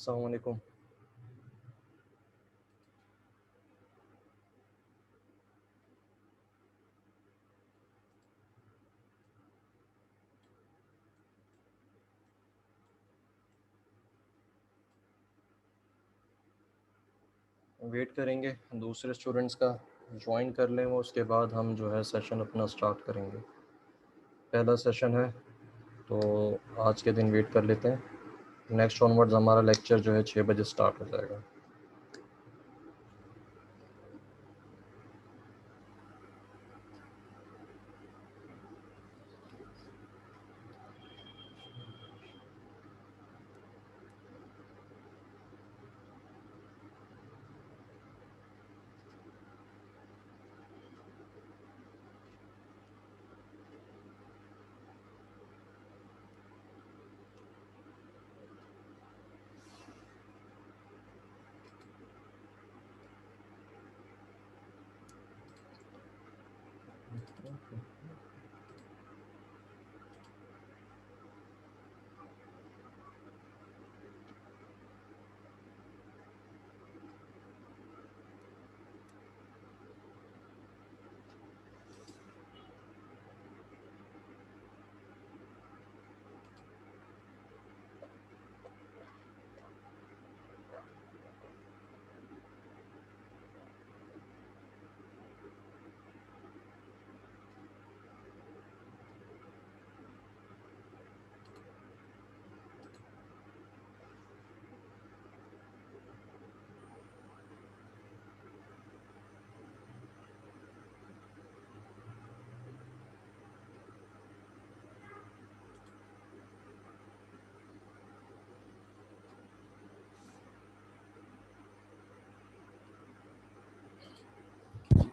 अस्सलाम वालेकुम। वेट करेंगे दूसरे स्टूडेंट्स का ज्वाइन कर लें वो, उसके बाद हम जो है सेशन अपना स्टार्ट करेंगे। पहला सेशन है तो आज के दिन वेट कर लेते हैं। नेक्स्ट ऑनवर्ड्स हमारा लेक्चर जो है 6 बजे स्टार्ट हो जाएगा।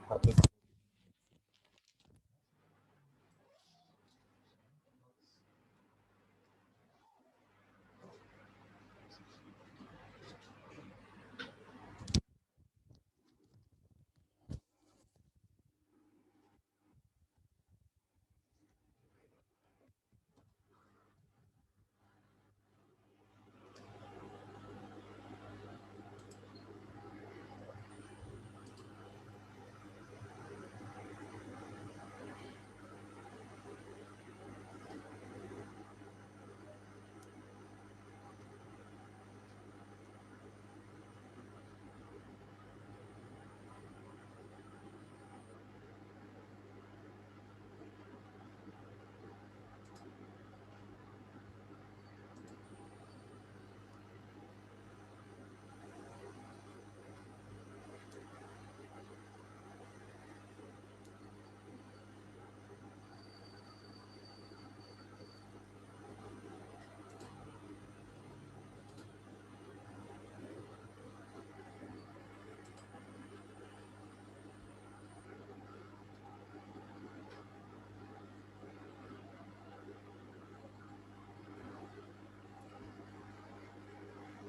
हाँ,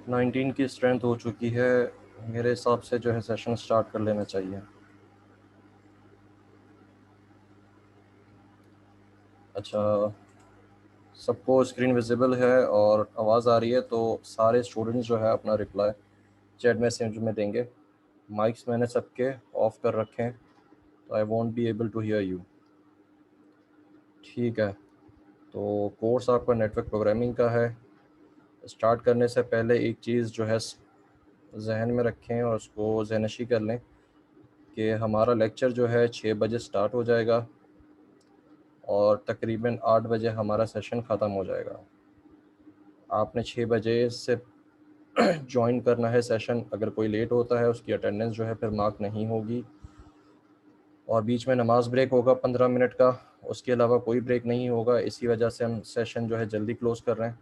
19 की स्ट्रेंथ हो चुकी है। मेरे हिसाब से जो है सेशन स्टार्ट कर लेना चाहिए। अच्छा, सबको स्क्रीन विजिबल है और आवाज़ आ रही है, तो सारे स्टूडेंट्स जो है अपना रिप्लाई चैट मैसेज में देंगे। माइक्स मैंने सबके ऑफ कर रखे हैं, तो I won't be able to hear you. ठीक है, तो कोर्स आपका नेटवर्क प्रोग्रामिंग का है। स्टार्ट करने से पहले एक चीज़ जो है जहन में रखें और उसको जहनशी कर लें कि हमारा लेक्चर जो है 6 बजे स्टार्ट हो जाएगा और तकरीबन 8 बजे हमारा सेशन ख़त्म हो जाएगा। आपने 6 बजे से ज्वाइन करना है सेशन। अगर कोई लेट होता है उसकी अटेंडेंस जो है फिर मार्क नहीं होगी। और बीच में नमाज ब्रेक होगा 15 मिनट का, उसके अलावा कोई ब्रेक नहीं होगा। इसी वजह से हम सेशन जो है जल्दी क्लोज़ कर रहे हैं।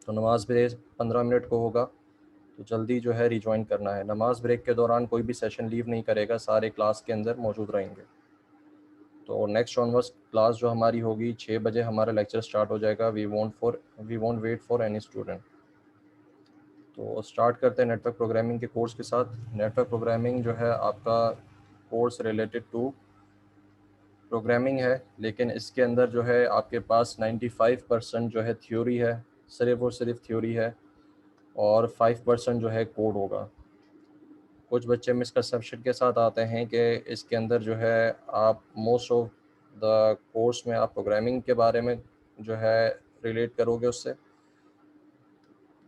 तो नमाज ब्रेक 15 मिनट को होगा, तो जल्दी जो है रिजॉइन करना है। नमाज ब्रेक के दौरान कोई भी सेशन लीव नहीं करेगा, सारे क्लास के अंदर मौजूद रहेंगे। तो नेक्स्ट ऑनवर्स क्लास जो हमारी होगी 6 बजे हमारा लेक्चर स्टार्ट हो जाएगा। We won't wait for any student. तो स्टार्ट करते हैं नेटवर्क प्रोग्रामिंग के कोर्स के साथ। नेटवर्क प्रोग्रामिंग जो है आपका कोर्स रिलेटेड टू प्रोग्रामिंग है, लेकिन इसके अंदर जो है आपके पास 95% जो है थ्योरी है, सिर्फ और सिर्फ थ्योरी है। और 5% जो है कोड होगा। कुछ बच्चे मिसकंसेप्शन के साथ आते हैं कि इसके अंदर जो है आप मोस्ट ऑफ द कोर्स में आप प्रोग्रामिंग के बारे में जो है रिलेट करोगे उससे,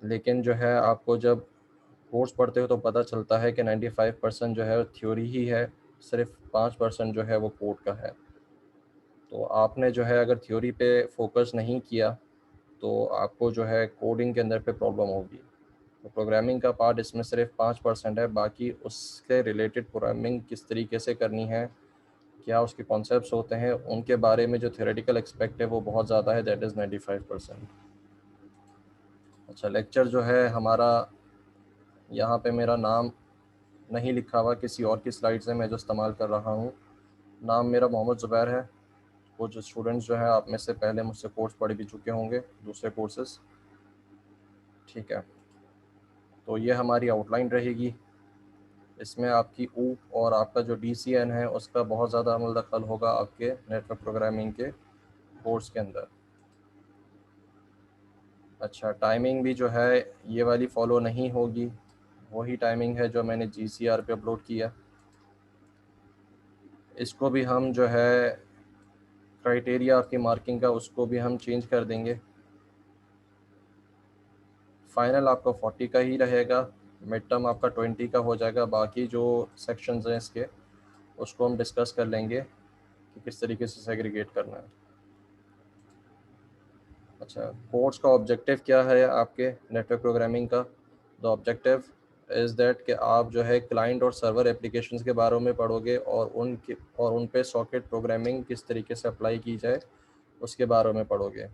लेकिन जो है आपको जब कोर्स पढ़ते हो तो पता चलता है कि 95% जो है थ्योरी ही है, सिर्फ 5% जो है वो कोड का है। तो आपने जो है अगर थ्योरी पे फोकस नहीं किया तो आपको जो है कोडिंग के अंदर पे प्रॉब्लम होगी। तो प्रोग्रामिंग का पार्ट इसमें सिर्फ 5% है, बाकी उसके रिलेटेड प्रोग्रामिंग किस तरीके से करनी है, क्या उसके कॉन्सेप्ट्स होते हैं, उनके बारे में जो थ्योरेटिकल एक्सपेक्ट है वो बहुत ज़्यादा है, दैट इज़ 95%। अच्छा, लेक्चर जो है हमारा, यहाँ पे मेरा नाम नहीं लिखा हुआ, किसी और की स्लाइड से मैं जो इस्तेमाल कर रहा हूँ। नाम मेरा मोहम्मद ज़ुबैर है। कुछ स्टूडेंट्स जो है आप में से पहले मुझसे कोर्स पढ़ भी चुके होंगे, दूसरे कोर्सेज। ठीक है, तो ये हमारी आउटलाइन रहेगी। इसमें आपकी ऊ और आपका जो DCN है उसका बहुत ज़्यादा अमल दखल होगा आपके नेटवर्क प्रोग्रामिंग के कोर्स के अंदर। अच्छा, टाइमिंग भी जो है ये वाली फ़ॉलो नहीं होगी, वही टाइमिंग है जो मैंने GCR पे अपलोड किया। इसको भी हम जो है क्राइटेरिया आपकी मार्किंग का उसको भी हम चेंज कर देंगे। फाइनल आपका 40 का ही रहेगा, मिड टर्म आपका 20 का हो जाएगा। बाकी जो सेक्शंस हैं इसके उसको हम डिस्कस कर लेंगे कि किस तरीके से सेग्रीगेट करना है। अच्छा, कोर्स का ऑब्जेक्टिव क्या है आपके नेटवर्क प्रोग्रामिंग का? द ऑब्जेक्टिव इज़ दैट कि आप जो है क्लाइंट और सर्वर एप्लीकेशंस के बारे में पढ़ोगे और उन पे सॉकेट प्रोग्रामिंग किस तरीके से अप्लाई की जाए उसके बारे में पढ़ोगे।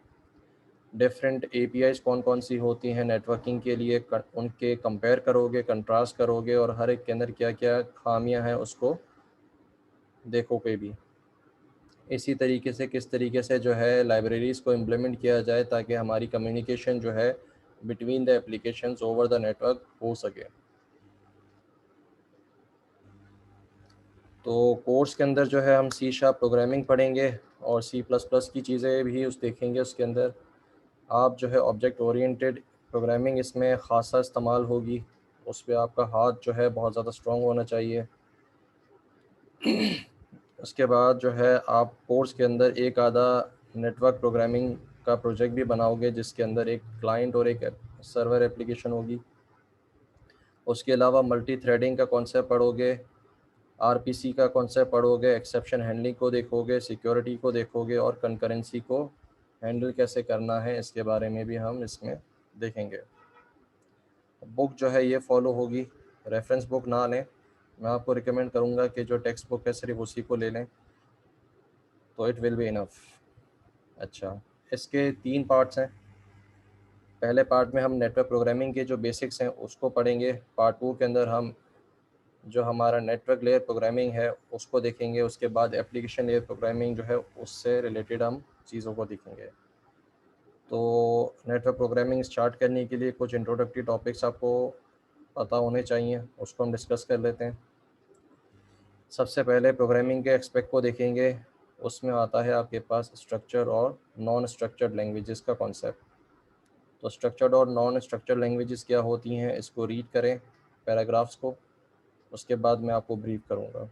डिफरेंट APIs कौन कौन सी होती हैं नेटवर्किंग के लिए, उनके कंपेयर करोगे, कंट्रास्ट करोगे, और हर एक के अंदर क्या क्या खामियां हैं उसको देखोगे भी। इसी तरीके से किस तरीके से जो है लाइब्रेरीज़ को इम्प्लीमेंट किया जाए ताकि हमारी कम्युनिकेशन जो है between the applications over the network हो सके। तो कोर्स के अंदर जो है हम C# प्रोग्रामिंग पढ़ेंगे और C++ की चीज़ें भी उस देखेंगे उसके अंदर। आप जो है ऑब्जेक्ट ओरिएंटेड प्रोग्रामिंग इसमें ख़ासा इस्तेमाल होगी, उस पर आपका हाथ जो है बहुत ज़्यादा स्ट्रॉन्ग होना चाहिए। उसके बाद जो है आप कोर्स के अंदर एक आधा नेटवर्क प्रोग्रामिंग का प्रोजेक्ट भी बनाओगे जिसके अंदर एक क्लाइंट और एक सर्वर एप्लीकेशन होगी। उसके अलावा मल्टी थ्रेडिंग का कॉन्सेप्ट पढ़ोगे, RPC का कॉन्सेप्ट पढ़ोगे, एक्सेप्शन हैंडलिंग को देखोगे, सिक्योरिटी को देखोगे, और कंकरेंसी को हैंडल कैसे करना है इसके बारे में भी हम इसमें देखेंगे। बुक जो है ये फॉलो होगी, रेफरेंस बुक ना लें, मैं आपको रिकमेंड करूँगा कि जो टेक्स्ट बुक है सिर्फ उसी को ले लें, तो इट विल बी इनफ। अच्छा, इसके 3 पार्ट्स हैं। पहले पार्ट में हम नेटवर्क प्रोग्रामिंग के जो बेसिक्स हैं उसको पढ़ेंगे। पार्ट 2 के अंदर हम जो हमारा नेटवर्क लेयर प्रोग्रामिंग है उसको देखेंगे। उसके बाद एप्लीकेशन लेयर प्रोग्रामिंग जो है उससे रिलेटेड हम चीज़ों को देखेंगे। तो नेटवर्क प्रोग्रामिंग स्टार्ट करने के लिए कुछ इंट्रोडक्टरी टॉपिक्स आपको पता होने चाहिए, उसको हम डिस्कस कर लेते हैं। सबसे पहले प्रोग्रामिंग के एस्पेक्ट को देखेंगे। उसमें आता है आपके पास स्ट्रक्चर और नॉन स्ट्रक्चर्ड लैंग्वेजेस का कॉन्सेप्ट। तो स्ट्रक्चर्ड और नॉन स्ट्रक्चर्ड लैंग्वेजेस क्या होती हैं इसको रीड करें, पैराग्राफ्स को, उसके बाद मैं आपको ब्रीफ करूँगा।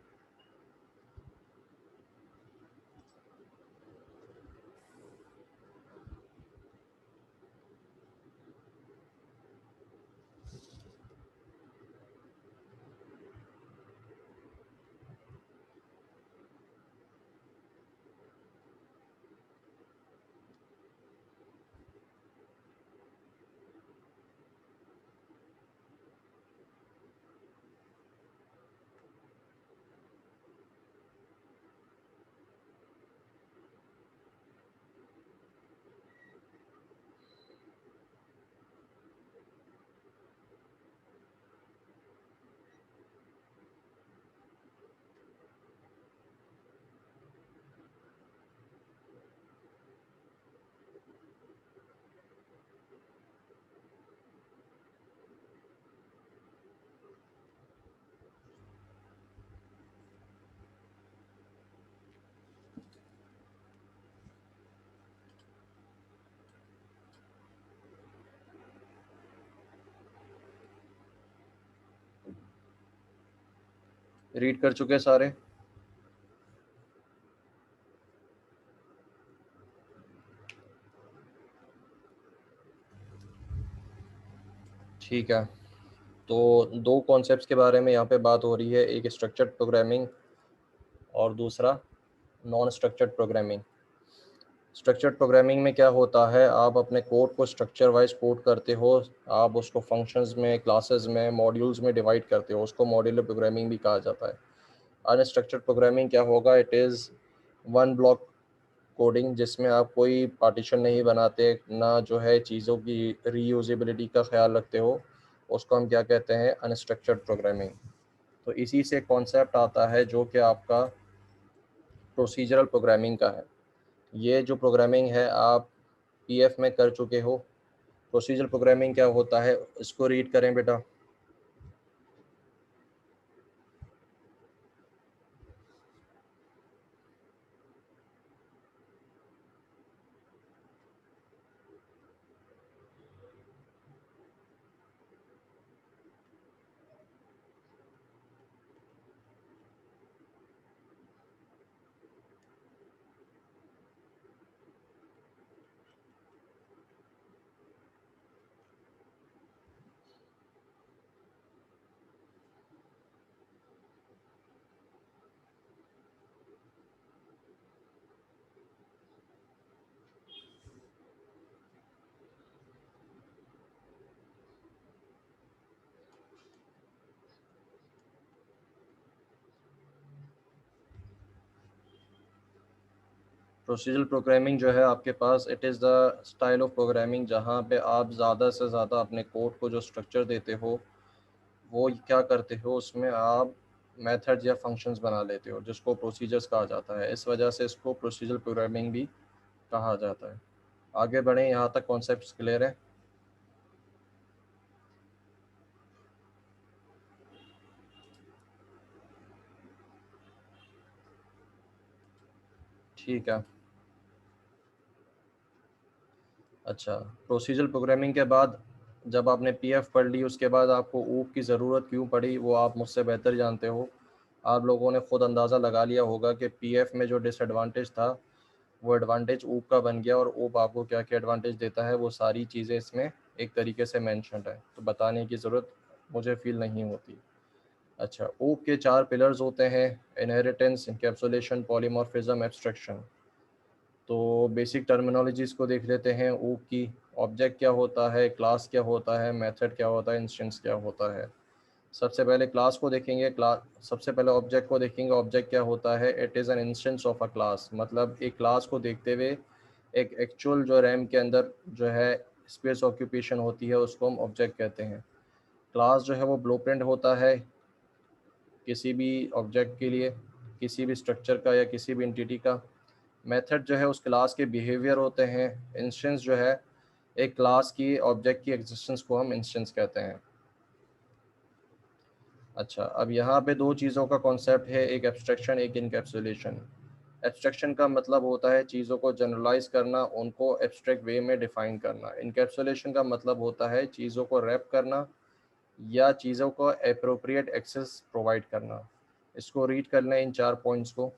रीड कर चुके सारे? ठीक है, तो दो कॉन्सेप्ट्स के बारे में यहाँ पे बात हो रही है, एक स्ट्रक्चर्ड प्रोग्रामिंग और दूसरा non structured programming. Structured programming में क्या होता है, आप अपने कोड को स्ट्रक्चर वाइज कोड करते हो, आप उसको फंक्शंस में, क्लासेस में, मॉड्यूल्स में डिवाइड करते हो, उसको मॉड्यूलर प्रोग्रामिंग भी कहा जाता है। अनस्ट्रक्चर्ड प्रोग्रामिंग क्या होगा, it is one block coding, जिसमें आप कोई पार्टीशन नहीं बनाते, ना जो है चीज़ों की रीयूजेबिलिटी का ख्याल रखते हो, उसको हम क्या कहते हैं, अनस्ट्रक्चर्ड प्रोग्रामिंग। तो इसी से कॉन्सेप्ट आता है जो कि आपका प्रोसीजरल प्रोग्रामिंग का है। ये जो प्रोग्रामिंग है आप पीएफ में कर चुके हो। प्रोसीजरल प्रोग्रामिंग क्या होता है, इसको रीड करें बेटा। प्रोसीजरल प्रोग्रामिंग जो है आपके पास, it is the style of programming जहाँ पे आप ज़्यादा से ज़्यादा अपने कोड को जो स्ट्रक्चर देते हो, वो क्या करते हो, उसमें आप मेथड्स या फंक्शंस बना लेते हो, जिसको प्रोसीजर्स कहा जाता है। इस वजह से इसको प्रोसीजरल प्रोग्रामिंग भी कहा जाता है। आगे बढ़ें, यहाँ तक कॉन्सेप्ट्स क्लियर है? ठीक है। अच्छा, प्रोसीजरल प्रोग्रामिंग के बाद जब आपने पीएफ पढ़ ली, उसके बाद आपको ऊप की ज़रूरत क्यों पड़ी, वो आप मुझसे बेहतर जानते हो। आप लोगों ने खुद अंदाज़ा लगा लिया होगा कि पीएफ में जो डिसएडवांटेज था, वो एडवांटेज ऊप का बन गया, और ऊप आपको क्या क्या एडवांटेज देता है, वो सारी चीज़ें इसमें एक तरीके से मेंशन्ड है, तो बताने की ज़रूरत मुझे फील नहीं होती। अच्छा, ऊप के 4 पिलर्स होते हैं: इनहेरिटेंस, इनकैप्सुलेशन, पॉलीमॉर्फिज्म, एब्स्ट्रैक्शन। तो बेसिक टर्मिनोलॉजीज को देख लेते हैं ऊप की। ऑब्जेक्ट क्या होता है, क्लास क्या होता है, मेथड क्या होता है, इंस्टेंस क्या होता है। सबसे पहले क्लास को देखेंगे, क्लास सबसे पहले ऑब्जेक्ट को देखेंगे। ऑब्जेक्ट क्या होता है, it is an instance of a class. मतलब एक क्लास को देखते हुए एक एक्चुअल जो रैम के अंदर जो है स्पेस ऑक्यूपेशन होती है, उसको हम ऑब्जेक्ट कहते हैं। क्लास जो है वो ब्लूप्रिंट होता है किसी भी ऑब्जेक्ट के लिए, किसी भी स्ट्रक्चर का या किसी भी एंटिटी का। मेथड जो है उस क्लास के बिहेवियर होते हैं। इंस्टेंस जो है एक क्लास की ऑब्जेक्ट की एग्जिस्टेंस को हम इंस्टेंस कहते हैं। अच्छा, अब यहाँ पे दो चीज़ों का कॉन्सेप्ट है, एक एब्स्ट्रैक्शन, एक इनकैप्सुलेशन। एब्स्ट्रैक्शन का मतलब होता है चीज़ों को जनरलाइज करना, उनको एब्स्ट्रैक्ट वे में डिफाइन करना। इनकैप्सुलेशन का मतलब होता है चीज़ों को रैप करना या चीज़ों को अप्रोप्रिएट एक्सेस प्रोवाइड करना। इसको रीड कर लें, इन 4 पॉइंट्स को।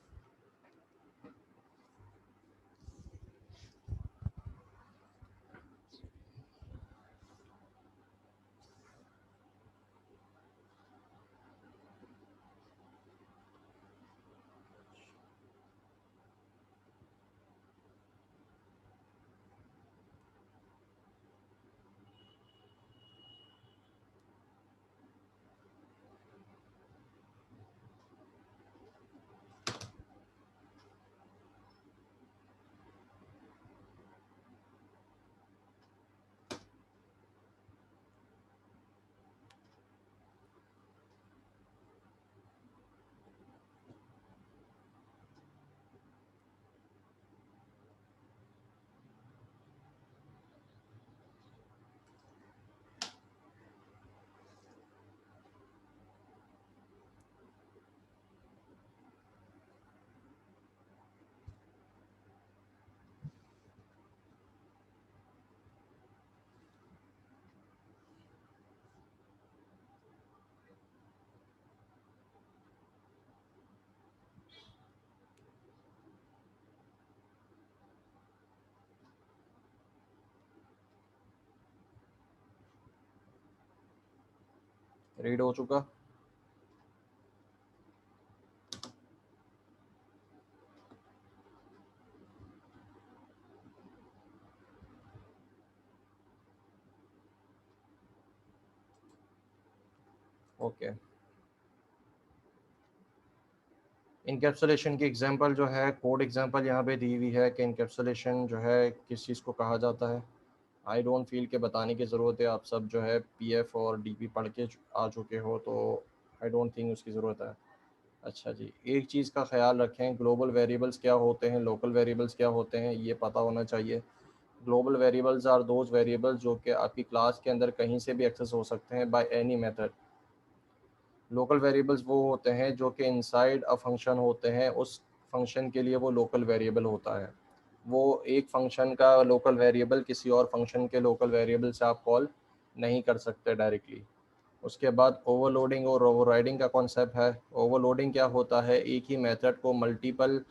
रीड हो चुका। ओके, इनकैप्सुलेशन की एग्जांपल जो है, कोड एग्जांपल यहाँ पे दी हुई है कि इनकैप्सुलेशन जो है किस चीज़ को कहा जाता है। आई डोंट फील के बताने की ज़रूरत है, आप सब जो है पीएफ और डीपी पढ़ के आ चुके हो, तो आई डोंट थिंक उसकी ज़रूरत है। अच्छा जी, एक चीज़ का ख्याल रखें, ग्लोबल वेरिएबल्स क्या होते हैं, लोकल वेरिएबल्स क्या होते हैं, ये पता होना चाहिए। Global variables are those variables जो कि आपकी क्लास के अंदर कहीं से भी एक्सेस हो सकते हैं by any method. Local variables वो होते हैं जो कि इनसाइड अ फंक्शन होते हैं, उस फंक्शन के लिए वो लोकल वेरिएबल होता है। वो एक फंक्शन का लोकल वेरिएबल किसी और फंक्शन के लोकल वेरिएबल से आप कॉल नहीं कर सकते डायरेक्टली। उसके बाद ओवरलोडिंग और ओवरराइडिंग का कॉन्सेप्ट है। ओवरलोडिंग क्या होता है, एक ही मेथड को मल्टीपल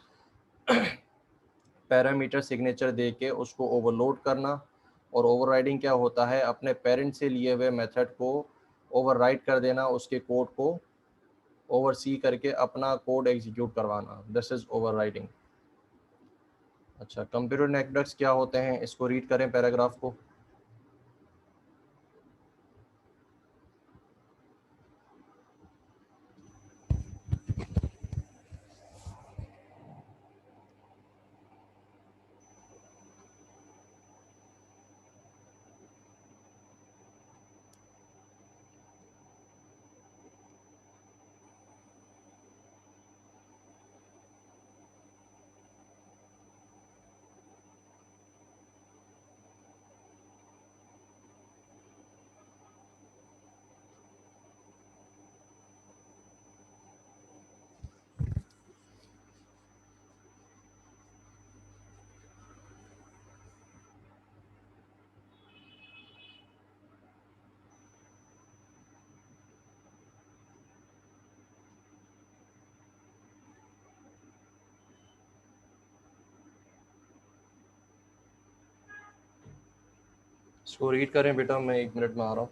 पैरामीटर सिग्नेचर दे के उसको ओवरलोड करना। और ओवरराइडिंग क्या होता है, अपने पेरेंट से लिए हुए मेथड को ओवरराइड कर देना, उसके कोड को ओवरसी करके अपना कोड एग्जीक्यूट करवाना, दिस इज ओवरराइडिंग। अच्छा, कंप्यूटर नेटवर्क्स क्या होते हैं, इसको रीड करें पैराग्राफ को। इसको रीड करें बेटा, मैं 1 मिनट में आ रहा हूँ।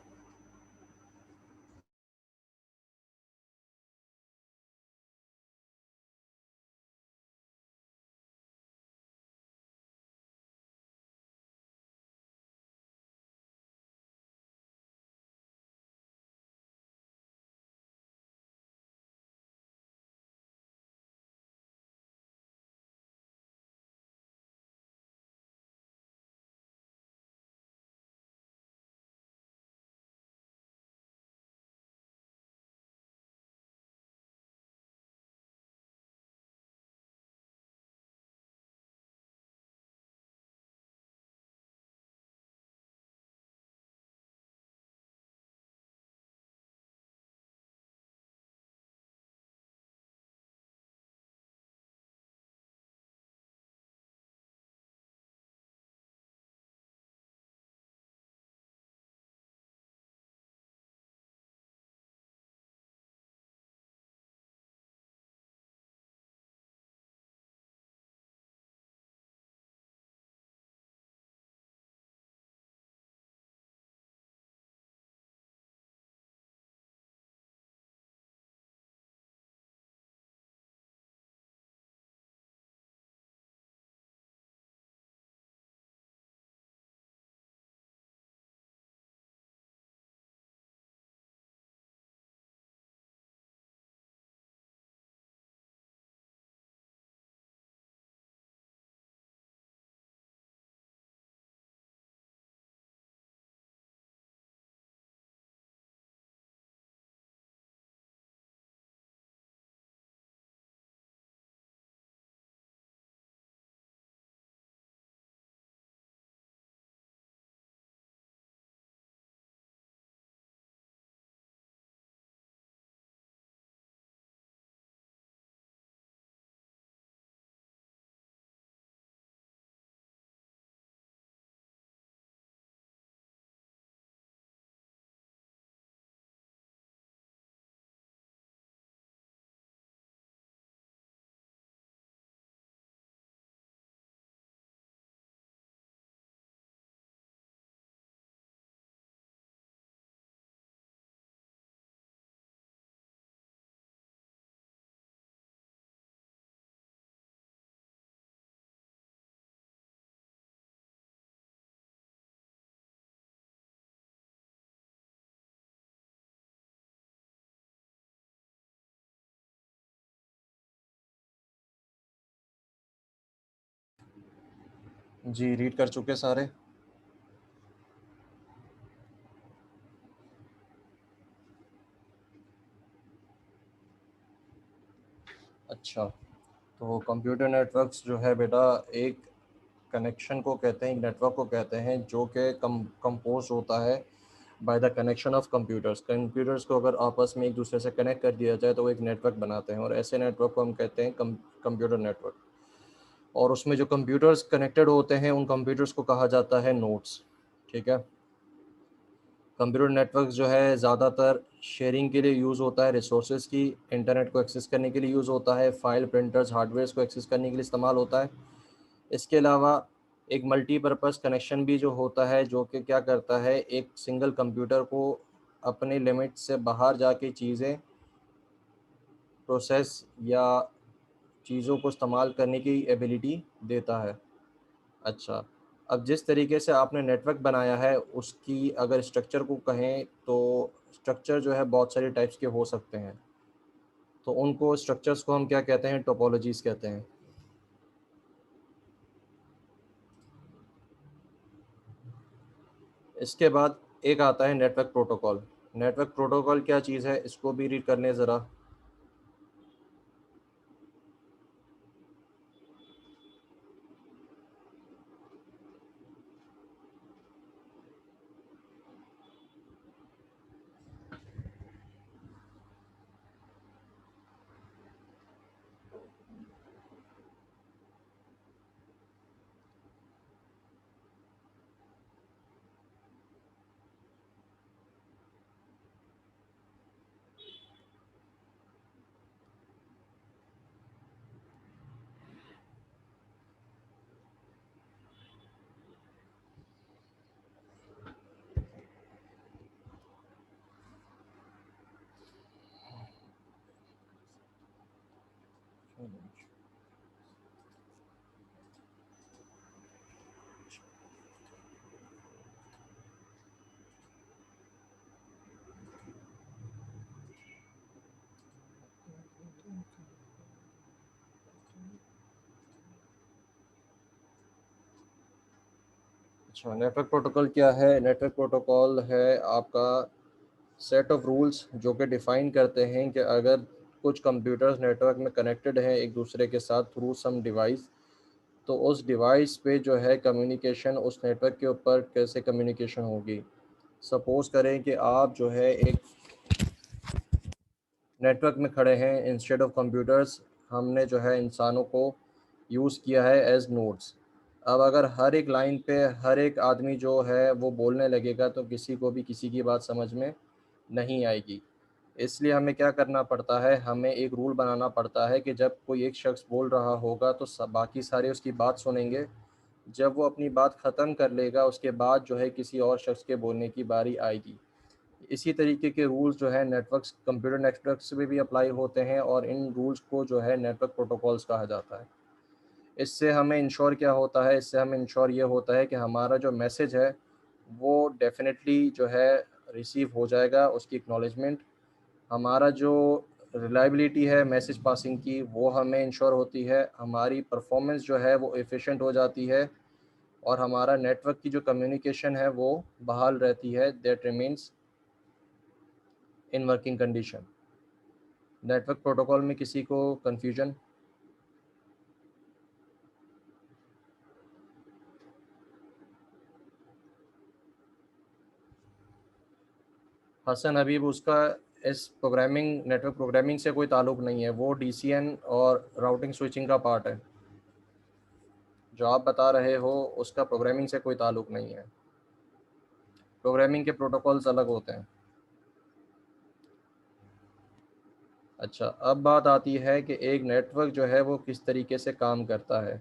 जी रीड कर चुके सारे। अच्छा, तो कंप्यूटर नेटवर्क्स जो है बेटा, एक कनेक्शन को कहते हैं, एक नेटवर्क को कहते हैं जो कि कंपोज होता है by the connection of computers. Computers को अगर आपस में एक दूसरे से कनेक्ट कर दिया जाए तो वो एक नेटवर्क बनाते हैं, और ऐसे नेटवर्क को हम कहते हैं कंप्यूटर नेटवर्क। और उसमें जो कंप्यूटर्स कनेक्टेड होते हैं उन कंप्यूटर्स को कहा जाता है नोड्स। ठीक है। कंप्यूटर नेटवर्क जो है ज़्यादातर शेयरिंग के लिए यूज़ होता है, रिसोर्सेज की, इंटरनेट को एक्सेस करने के लिए यूज़ होता है, फाइल प्रिंटर्स हार्डवेयर को एक्सेस करने के लिए इस्तेमाल होता है। इसके अलावा एक मल्टीपर्पज़ कनेक्शन भी जो होता है, जो कि क्या करता है, एक सिंगल कंप्यूटर को अपने लिमिट से बाहर जाके चीज़ें प्रोसेस या चीज़ों को इस्तेमाल करने की एबिलिटी देता है। अच्छा, अब जिस तरीके से आपने नेटवर्क बनाया है उसकी अगर स्ट्रक्चर को कहें तो स्ट्रक्चर जो है बहुत सारे टाइप्स के हो सकते हैं। तो उनको स्ट्रक्चर्स को हम क्या कहते हैं, टोपोलॉजीज़ कहते हैं। इसके बाद एक आता है नेटवर्क प्रोटोकॉल। नेटवर्क प्रोटोकॉल क्या चीज़ है, इसको भी रीड करने ज़रा। अच्छा, नेटवर्क प्रोटोकॉल क्या है? नेटवर्क प्रोटोकॉल है आपका सेट ऑफ रूल्स जो कि डिफ़ाइन करते हैं कि अगर कुछ कंप्यूटर्स नेटवर्क में कनेक्टेड हैं एक दूसरे के साथ थ्रू सम डिवाइस, तो उस डिवाइस पे जो है कम्युनिकेशन उस नेटवर्क के ऊपर कैसे कम्युनिकेशन होगी। सपोज़ करें कि आप जो है एक नेटवर्क में खड़े हैं, इंस्टेड ऑफ कंप्यूटर्स हमने जो है इंसानों को यूज़ किया है एज नोड्स। अब अगर हर एक लाइन पे हर एक आदमी जो है वो बोलने लगेगा तो किसी को भी किसी की बात समझ में नहीं आएगी। इसलिए हमें क्या करना पड़ता है, हमें एक रूल बनाना पड़ता है कि जब कोई एक शख्स बोल रहा होगा तो सब बाकी सारे उसकी बात सुनेंगे। जब वो अपनी बात ख़त्म कर लेगा उसके बाद जो है किसी और शख्स के बोलने की बारी आएगी। इसी तरीके के रूल्स जो है नेटवर्क्स कंप्यूटर नेटवर्क्स में भी अप्लाई होते हैं, और इन रूल्स को जो है नेटवर्क प्रोटोकॉल्स कहा जाता है। इससे हमें इंश्योर क्या होता है, इससे हमें इंश्योर ये होता है कि हमारा जो मैसेज है वो डेफिनेटली जो है रिसीव हो जाएगा, उसकी एक्नॉलेजमेंट। हमारा जो रिलायबिलिटी है मैसेज पासिंग की वो हमें इंश्योर होती है, हमारी परफॉर्मेंस जो है वो एफिशिएंट हो जाती है, और हमारा नेटवर्क की जो कम्युनिकेशन है वो बहाल रहती है, that remains in working condition. Network protocol में किसी को कन्फ्यूजन? हसन हबीब, उसका इस प्रोग्रामिंग नेटवर्क प्रोग्रामिंग से कोई ताल्लुक नहीं है, वो डीसीएन और राउटिंग स्विचिंग का पार्ट है। जो आप बता रहे हो उसका प्रोग्रामिंग से कोई ताल्लुक नहीं है। प्रोग्रामिंग के प्रोटोकॉल्स अलग होते हैं। अच्छा, अब बात आती है कि एक नेटवर्क जो है वो किस तरीके से काम करता है।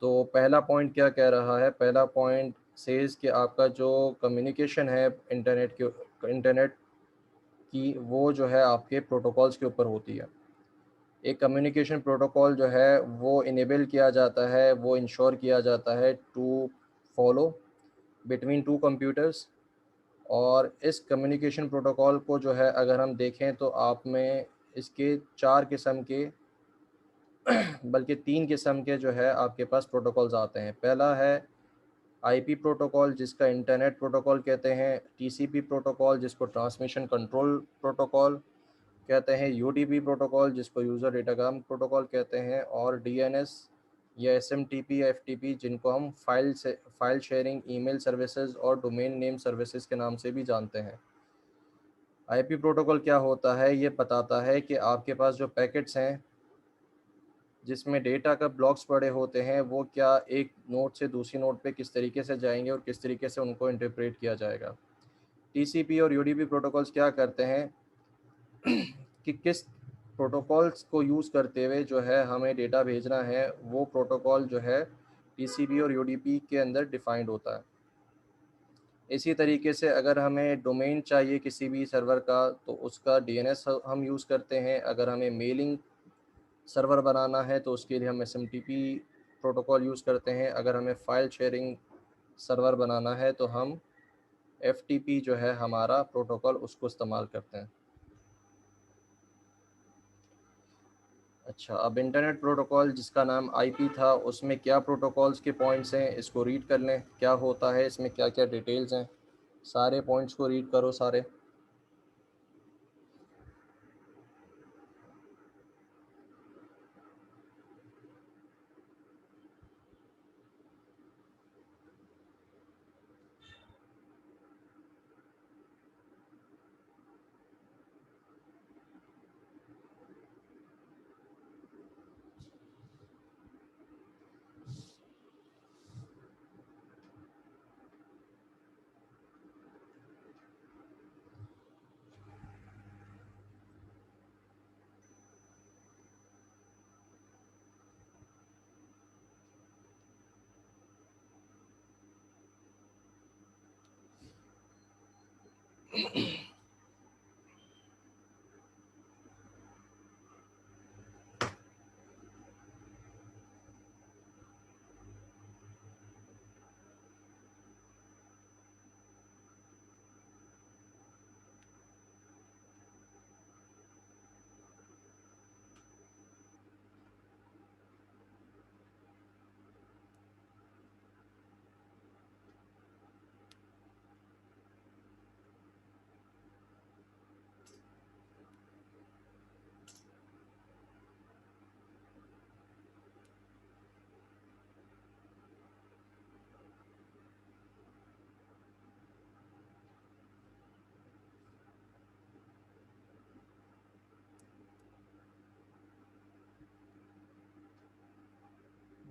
तो पहला पॉइंट क्या कह रहा है, पहला पॉइंट सेज कि आपका जो कम्युनिकेशन है इंटरनेट की, वो जो है आपके प्रोटोकॉल्स के ऊपर होती है। एक कम्युनिकेशन प्रोटोकॉल जो है वो इनेबल किया जाता है, वो इंश्योर किया जाता है to follow between two computers. और इस कम्युनिकेशन प्रोटोकॉल को जो है अगर हम देखें तो आप में इसके चार किस्म के बल्कि 3 किस्म के जो है आपके पास प्रोटोकॉल्स आते हैं। पहला है आईपी प्रोटोकॉल, जिसका इंटरनेट प्रोटोकॉल कहते हैं। टीसीपी प्रोटोकॉल, जिसको ट्रांसमिशन कंट्रोल प्रोटोकॉल कहते हैं। यूडीपी प्रोटोकॉल, जिसको यूज़र डेटाग्राम प्रोटोकॉल कहते हैं। और डीएनएस या एसएमटीपी या एफटीपी, जिनको हम फाइल शेयरिंग, ईमेल सर्विसेज और डोमेन नेम सर्विसेज के नाम से भी जानते हैं। आईपी प्रोटोकॉल क्या होता है? ये बताता है कि आपके पास जो पैकेट्स हैं जिसमें डेटा का ब्लॉक्स पड़े होते हैं, वो क्या एक नोड से दूसरी नोड पे किस तरीके से जाएंगे और किस तरीके से उनको इंटरप्रेट किया जाएगा। टीसीपी और यूडीपी प्रोटोकॉल्स क्या करते हैं कि किस प्रोटोकॉल्स को यूज़ करते हुए जो है हमें डेटा भेजना है, वो प्रोटोकॉल जो है टीसीपी और यूडीपी के अंदर डिफाइंड होता है। इसी तरीके से अगर हमें डोमेन चाहिए किसी भी सर्वर का, तो उसका डीएनएस हम यूज़ करते हैं। अगर हमें मेलिंग सर्वर बनाना है तो उसके लिए हम एसएमटीपी प्रोटोकॉल यूज़ करते हैं। अगर हमें फ़ाइल शेयरिंग सर्वर बनाना है तो हम एफटीपी जो है हमारा प्रोटोकॉल, उसको इस्तेमाल करते हैं। अच्छा, अब इंटरनेट प्रोटोकॉल जिसका नाम आईपी था, उसमें क्या प्रोटोकॉल्स के पॉइंट्स हैं, इसको रीड कर लें। क्या होता है इसमें, क्या क्या डिटेल्स हैं, सारे पॉइंट्स को रीड करो सारे।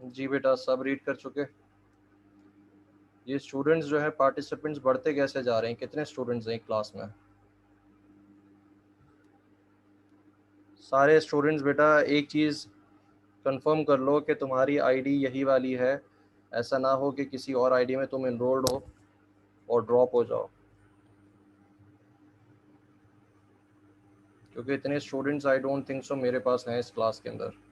जी बेटा, सब रीड कर चुके। ये स्टूडेंट्स जो है, पार्टिसिपेंट्स बढ़ते कैसे जा रहे हैं, कितने स्टूडेंट्स हैं क्लास में? सारे स्टूडेंट्स बेटा एक चीज़ कंफर्म कर लो कि तुम्हारी आईडी यही वाली है। ऐसा ना हो कि किसी और आईडी में तुम इनरोल्ड हो और ड्रॉप हो जाओ, क्योंकि इतने students I don't think so मेरे पास हैं इस क्लास के अंदर।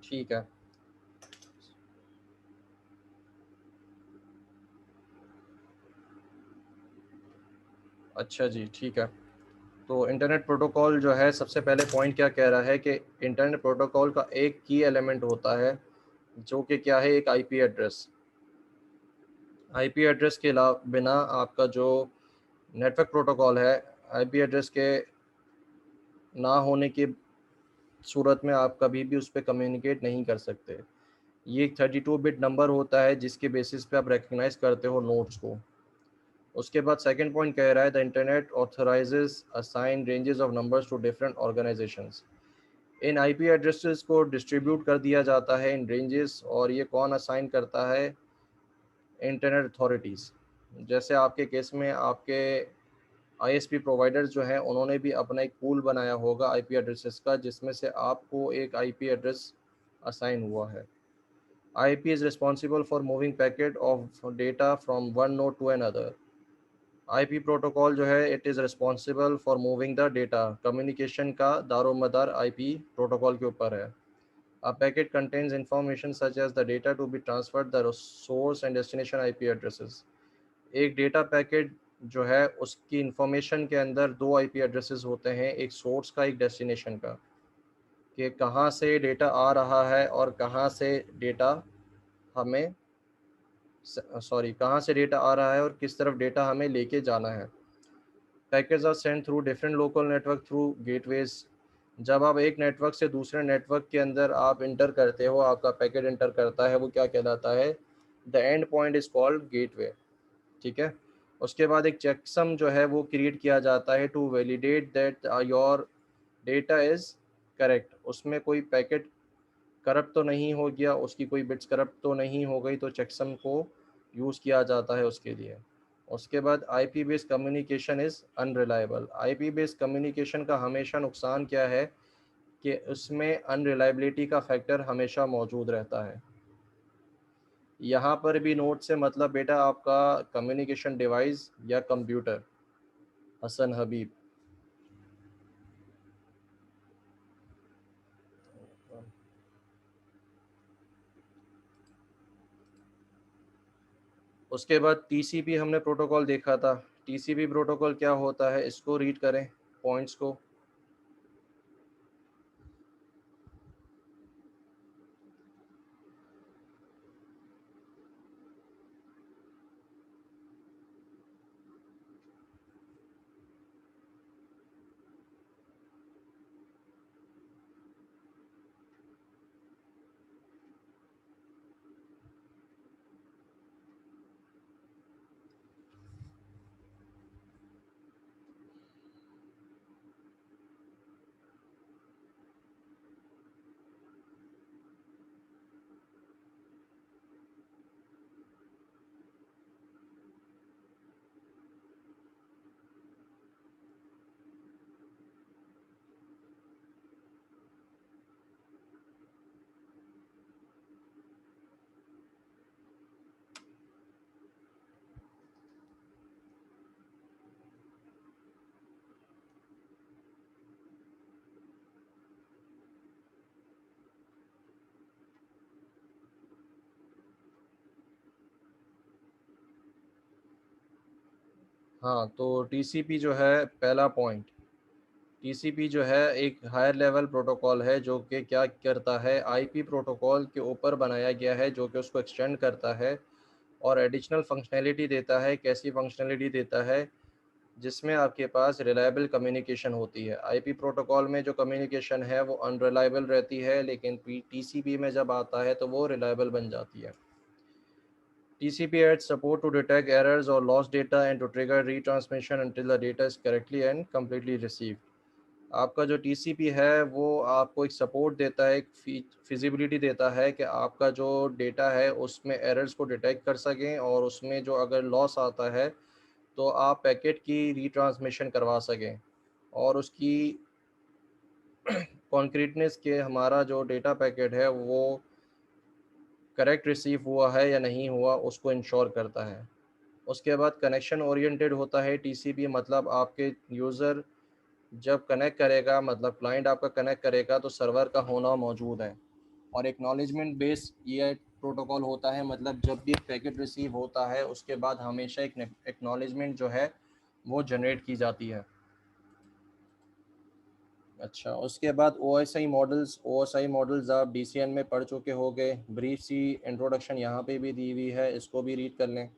ठीक है। अच्छा जी, ठीक है। तो इंटरनेट प्रोटोकॉल जो है, सबसे पहले पॉइंट क्या कह रहा है कि इंटरनेट प्रोटोकॉल का एक की एलिमेंट होता है, जो कि क्या है, एक आईपी एड्रेस। आईपी एड्रेस के अलावा बिना आपका जो नेटवर्क प्रोटोकॉल है, आईपी एड्रेस के ना होने की सूरत में आप कभी भी उस पर कम्युनिकेट नहीं कर सकते। ये एक 32 बिट नंबर होता है जिसके बेसिस पे आप रिकग्नाइज करते हो नोड्स को। उसके बाद सेकंड पॉइंट कह रहा है, the internet authorises assign ranges of numbers to different organisations. इन आईपी एड्रेसेस को डिस्ट्रीब्यूट कर दिया जाता है इन रेंजेस, और ये कौन असाइन करता है? Internet authorities. जैसे आपके केस में आपके आईएसपी प्रोवाइडर्स जो हैं, उन्होंने भी अपना एक पूल बनाया होगा आईपी एड्रेसेस का, जिसमें से आपको एक आईपी एड्रेस असाइन हुआ है। IP is responsible for moving packet of data from one node to another. IP protocol जो है, it is responsible for moving the data. Communication का दारोमदार IP प्रोटोकॉल के ऊपर है। A packet contains information such as the data to be transferred, the source and destination IP addresses. एक data packet जो है उसकी इंफॉर्मेशन के अंदर दो आईपी एड्रेसेस होते हैं, एक सोर्स का एक डेस्टिनेशन का, कि कहाँ से डेटा आ रहा है और कहाँ से डेटा हमें सॉरी कहाँ से डेटा आ रहा है और किस तरफ डेटा हमें लेके जाना है। Packets are send through different local network through gateways. जब आप एक नेटवर्क से दूसरे नेटवर्क के अंदर आप इंटर करते हो, आपका पैकेट इंटर करता है, वो क्या कहलाता है, the end point is called gateway. ठीक है। उसके बाद एक चेकसम जो है वो क्रिएट किया जाता है to validate that your data is correct. उसमें कोई पैकेट करप्ट तो नहीं हो गया, उसकी कोई बिट्स करप्ट तो नहीं हो गई, तो चेकसम को यूज़ किया जाता है उसके लिए। उसके बाद IP based communication is unreliable. IP based communication का हमेशा नुकसान क्या है कि उसमें अनरिलायबिलिटी का फैक्टर हमेशा मौजूद रहता है। यहाँ पर भी नोट से मतलब बेटा आपका कम्युनिकेशन डिवाइस या कंप्यूटर। हसन हबीब। उसके बाद टीसीपी हमने प्रोटोकॉल देखा था। टीसीपी प्रोटोकॉल क्या होता है, इसको रीड करें पॉइंट्स को। हाँ, तो टीसीपी जो है पहला पॉइंट, टीसीपी जो है एक हायर लेवल प्रोटोकॉल है जो कि क्या करता है, आईपी प्रोटोकॉल के ऊपर बनाया गया है, जो कि उसको एक्सटेंड करता है और एडिशनल फंक्शनैलिटी देता है। कैसी फंक्शनैलिटी देता है, जिसमें आपके पास रिलायबल कम्युनिकेशन होती है। आईपी प्रोटोकॉल में जो कम्युनिकेशन है वो अनरिलायबल रहती है, लेकिन टीसीपी में जब आता है तो वो रिलायबल बन जाती है। TCP adds support to detect errors or lost data and to trigger retransmission until the data is correctly and completely received. आपका जो TCP है वो आपको एक सपोर्ट देता है, एक फिजिबिलिटी देता है कि आपका जो डेटा है उसमें एरर्स को डिटेक्ट कर सकें, और उसमें जो अगर लॉस आता है तो आप पैकेट की रीट्रांसमिशन करवा सकें, और उसकी कॉन्क्रीटनेस के हमारा जो डेटा पैकेट है वो करेक्ट रिसीव हुआ है या नहीं हुआ उसको इंश्योर करता है। उसके बाद कनेक्शन ओरिएंटेड होता है टीसीपी, मतलब आपके यूज़र जब कनेक्ट करेगा, मतलब क्लाइंट आपका कनेक्ट करेगा तो सर्वर का होना मौजूद है। और एक्नॉलेजमेंट बेस्ड ये प्रोटोकॉल होता है, मतलब जब भी पैकेट रिसीव होता है उसके बाद हमेशा एक एक्नॉलेजमेंट जो है वो जनरेट की जाती है। अच्छा, उसके बाद ओ एस आई मॉडल्स आप DCN में पढ़ चुके होंगे। ब्रीफ सी इंट्रोडक्शन यहाँ पे भी दी हुई है, इसको भी रीड कर लें।